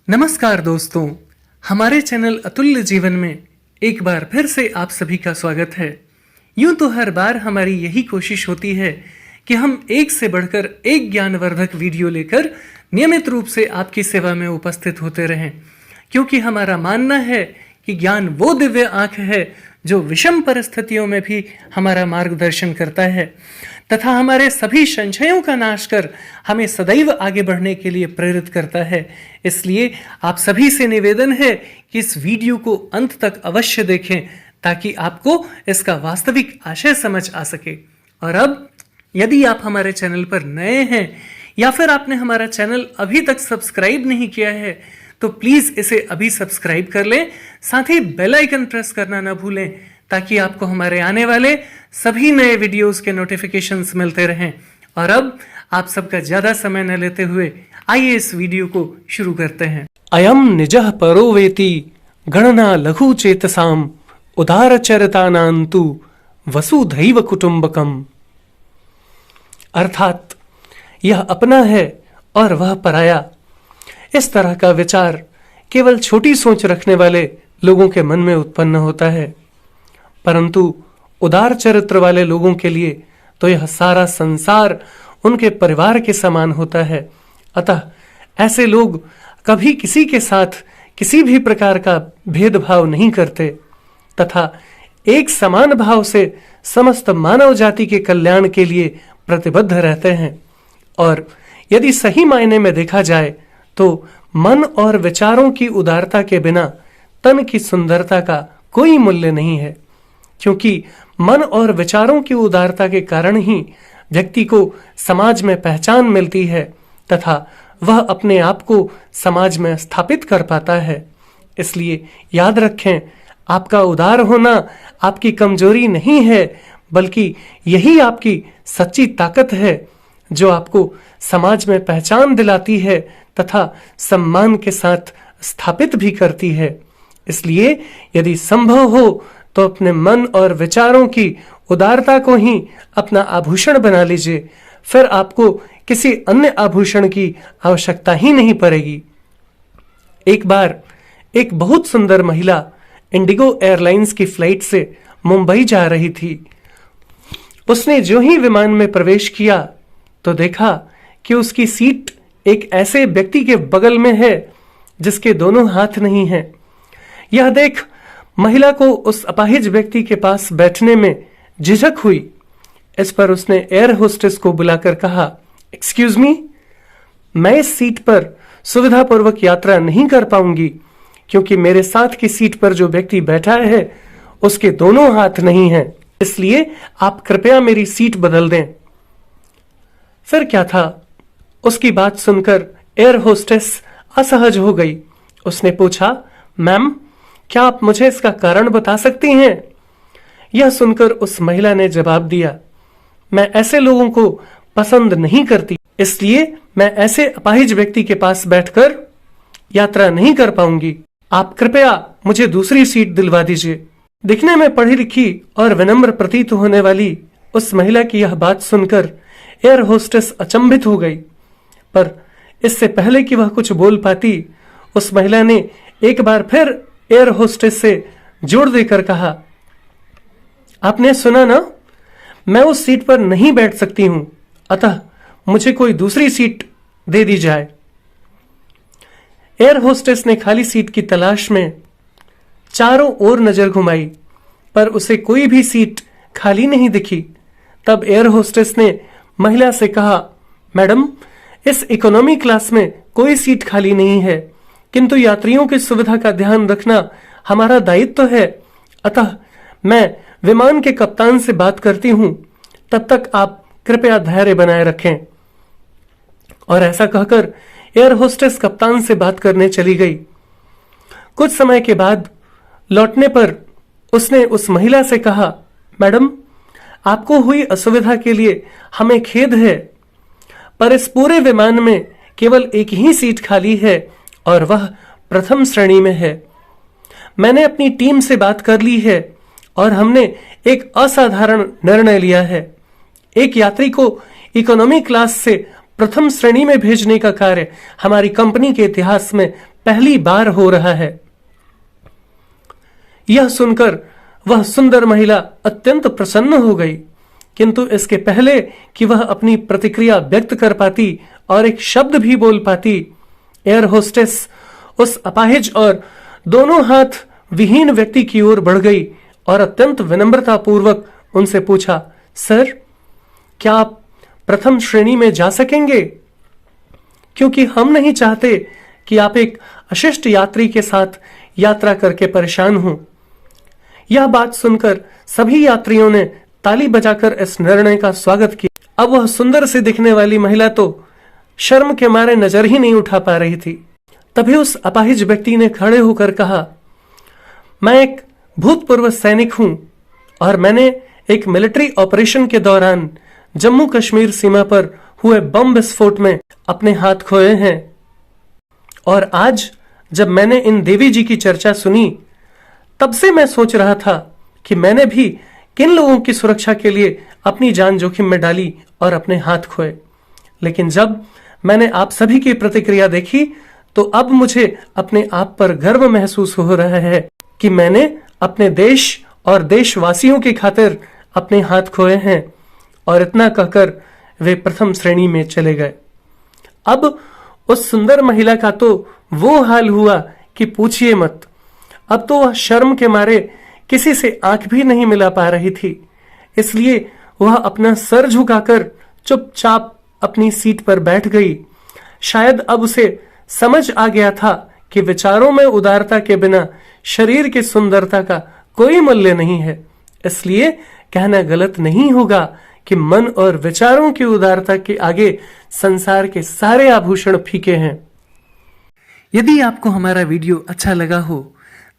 नमस्कार दोस्तों, हमारे चैनल अतुल्य जीवन में एक बार फिर से आप सभी का स्वागत है। यूं तो हर बार हमारी यही कोशिश होती है कि हम एक से बढ़कर एक ज्ञानवर्धक वीडियो लेकर नियमित रूप से आपकी सेवा में उपस्थित होते रहें, क्योंकि हमारा मानना है कि ज्ञान वो दिव्य आंख है जो विषम परिस्थितियों में भी हमारा मार्गदर्शन करता है तथा हमारे सभी संशयों का नाश कर हमें सदैव आगे बढ़ने के लिए प्रेरित करता है। इसलिए आप सभी से निवेदन है कि इस वीडियो को अंत तक अवश्य देखें ताकि आपको इसका वास्तविक आशय समझ आ सके। और अब यदि आप हमारे चैनल पर नए हैं या फिर आपने हमारा चैनल अभी तक सब्सक्राइब नहीं किया है तो प्लीज इसे अभी सब्सक्राइब कर लें, साथ ही बेल आइकन प्रेस करना ना भूलें ताकि आपको हमारे आने वाले सभी नए वीडियोस के नोटिफिकेशंस मिलते रहें। और अब आप सबका ज्यादा समय न लेते हुए आइए इस वीडियो को शुरू करते हैं। अयम निजः परो वेति गणना लघु चेतसाम उदार चरितानांतु वसुधैव कुटुंबकम। अर्थात यह अपना है और वह पराया, इस तरह का विचार केवल छोटी सोच रखने वाले लोगों के मन में उत्पन्न होता है, परंतु उदार चरित्र वाले लोगों के लिए तो यह सारा संसार उनके परिवार के समान होता है। अतः ऐसे लोग कभी किसी के साथ किसी भी प्रकार का भेदभाव नहीं करते तथा एक समान भाव से समस्त मानव जाति के कल्याण के लिए प्रतिबद्ध रहते हैं। और यदि सही मायने में देखा जाए तो मन और विचारों की उदारता के बिना तन की सुंदरता का कोई मूल्य नहीं है, क्योंकि मन और विचारों की उदारता के कारण ही व्यक्ति को समाज में पहचान मिलती है तथा वह अपने आप को समाज में स्थापित कर पाता है। इसलिए याद रखें, आपका उदार होना आपकी कमजोरी नहीं है, बल्कि यही आपकी सच्ची ताकत है जो आपको समाज में पहचान दिलाती है तथा सम्मान के साथ स्थापित भी करती है। इसलिए यदि संभव हो तो अपने मन और विचारों की उदारता को ही अपना आभूषण बना लीजिए, फिर आपको किसी अन्य आभूषण की आवश्यकता ही नहीं पड़ेगी। एक बार एक बहुत सुंदर महिला इंडिगो एयरलाइंस की फ्लाइट से मुंबई जा रही थी। उसने जो ही विमान में प्रवेश किया तो देखा कि उसकी सीट एक ऐसे व्यक्ति के बगल में है जिसके दोनों हाथ नहीं हैं। यह देख महिला को उस अपाहिज व्यक्ति के पास बैठने में झिझक हुई। इस पर उसने एयर होस्टेस को बुलाकर कहा, एक्सक्यूज मी, मैं इस सीट पर सुविधापूर्वक यात्रा नहीं कर पाऊंगी क्योंकि मेरे साथ की सीट पर जो व्यक्ति बैठा है उसके दोनों हाथ नहीं हैं, इसलिए आप कृपया मेरी सीट बदल दें। फिर क्या था, उसकी बात सुनकर एयर होस्टेस असहज हो गई। उसने पूछा, मैम, क्या आप मुझे इसका कारण बता सकती हैं? यह सुनकर उस महिला ने जवाब दिया, मैं ऐसे लोगों को पसंद नहीं करती, इसलिए मैं ऐसे अपाहिज व्यक्ति के पास बैठकर यात्रा नहीं कर पाऊंगी। आप कृपया मुझे दूसरी सीट दिलवा दीजिए। दिखने में पढ़ी लिखी और विनम्र प्रतीत होने वाली उस महिला की यह बात सुनकर एयर होस्टेस अचंभित हो गई, पर इससे पहले कि वह कुछ बोल पाती, उस महिला ने एक बार फिर एयर होस्टेस से जोर देकर कहा, आपने सुना ना, मैं उस सीट पर नहीं बैठ सकती हूं, अतः मुझे कोई दूसरी सीट दे दी जाए। एयर होस्टेस ने खाली सीट की तलाश में चारों ओर नजर घुमाई, पर उसे कोई भी सीट खाली नहीं दिखी। तब एयर होस्टेस ने महिला से कहा, मैडम, इस इकोनॉमी क्लास में कोई सीट खाली नहीं है, किंतु यात्रियों की सुविधा का ध्यान रखना हमारा दायित्व है, अतः मैं विमान के कप्तान से बात करती हूं, तब तक आप कृपया धैर्य बनाए रखें। और ऐसा कहकर एयर होस्टेस कप्तान से बात करने चली गई। कुछ समय के बाद लौटने पर उसने उस महिला से कहा, मैडम, आपको हुई असुविधा के लिए हमें खेद है, पर इस पूरे विमान में केवल एक ही सीट खाली है और वह प्रथम श्रेणी में है। मैंने अपनी टीम से बात कर ली है और हमने एक असाधारण निर्णय लिया है। एक यात्री को इकोनॉमी क्लास से प्रथम श्रेणी में भेजने का कार्य हमारी कंपनी के इतिहास में पहली बार हो रहा है। यह सुनकर वह सुंदर महिला अत्यंत प्रसन्न हो गई, किंतु इसके पहले कि वह अपनी प्रतिक्रिया व्यक्त कर पाती और एक शब्द भी बोल पाती, एयर होस्टेस उस अपाहिज और दोनों हाथ विहीन व्यक्ति की ओर बढ़ गई और अत्यंत विनम्रता पूर्वक उनसे पूछा, सर, क्या आप प्रथम श्रेणी में जा सकेंगे? क्योंकि हम नहीं चाहते कि आप एक अशिष्ट यात्री के साथ यात्रा करके परेशान हों। यह बात सुनकर सभी यात्रियों ने ताली बजाकर इस निर्णय का स्वागत किया। अब वह सुंदर सी दिखने वाली महिला तो शर्म के मारे नजर ही नहीं उठा पा रही थी। तभी उस अपाहिज व्यक्ति ने खड़े होकर कहा, मैं एक भूतपूर्व सैनिक हूं और मैंने एक मिलिट्री ऑपरेशन के दौरान जम्मू कश्मीर सीमा पर हुए बम विस्फोट में अपने हाथ खोए हैं। और आज जब मैंने इन देवी जी की चर्चा सुनी, तब से मैं सोच रहा था कि मैंने भी किन लोगों की सुरक्षा के लिए अपनी जान जोखिम में डाली और अपने हाथ खोए। लेकिन जब मैंने आप सभी की प्रतिक्रिया देखी तो अब मुझे अपने आप पर गर्व महसूस हो रहा है कि मैंने अपने देश और देशवासियों की खातिर अपने हाथ खोए हैं। और इतना कहकर वे प्रथम श्रेणी में चले गए। अब उस सुंदर महिला का तो वो हाल हुआ कि पूछिए मत। अब तो वह शर्म के मारे किसी से आंख भी नहीं मिला पा रही थी, इसलिए वह अपना सर झुकाकर चुपचाप अपनी सीट पर बैठ गई। शायद अब उसे समझ आ गया था कि विचारों में उदारता के बिना शरीर की सुंदरता का कोई मूल्य नहीं है। इसलिए कहना गलत नहीं होगा कि मन और विचारों की उदारता के आगे संसार के सारे आभूषण फीके हैं। यदि आपको हमारा वीडियो अच्छा लगा हो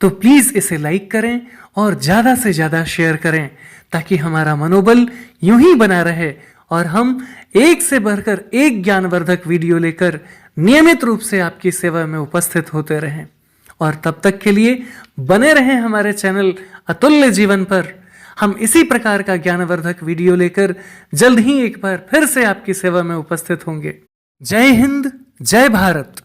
तो प्लीज इसे लाइक करें और ज्यादा से ज्यादा शेयर करें, ताकि हमारा मनोबल यूं ही बना रहे और हम एक से बढ़कर एक ज्ञानवर्धक वीडियो लेकर नियमित रूप से आपकी सेवा में उपस्थित होते रहें। और तब तक के लिए बने रहें हमारे चैनल अतुल्य जीवन पर। हम इसी प्रकार का ज्ञानवर्धक वीडियो लेकर जल्द ही एक बार फिर से आपकी सेवा में उपस्थित होंगे। जय हिंद, जय भारत।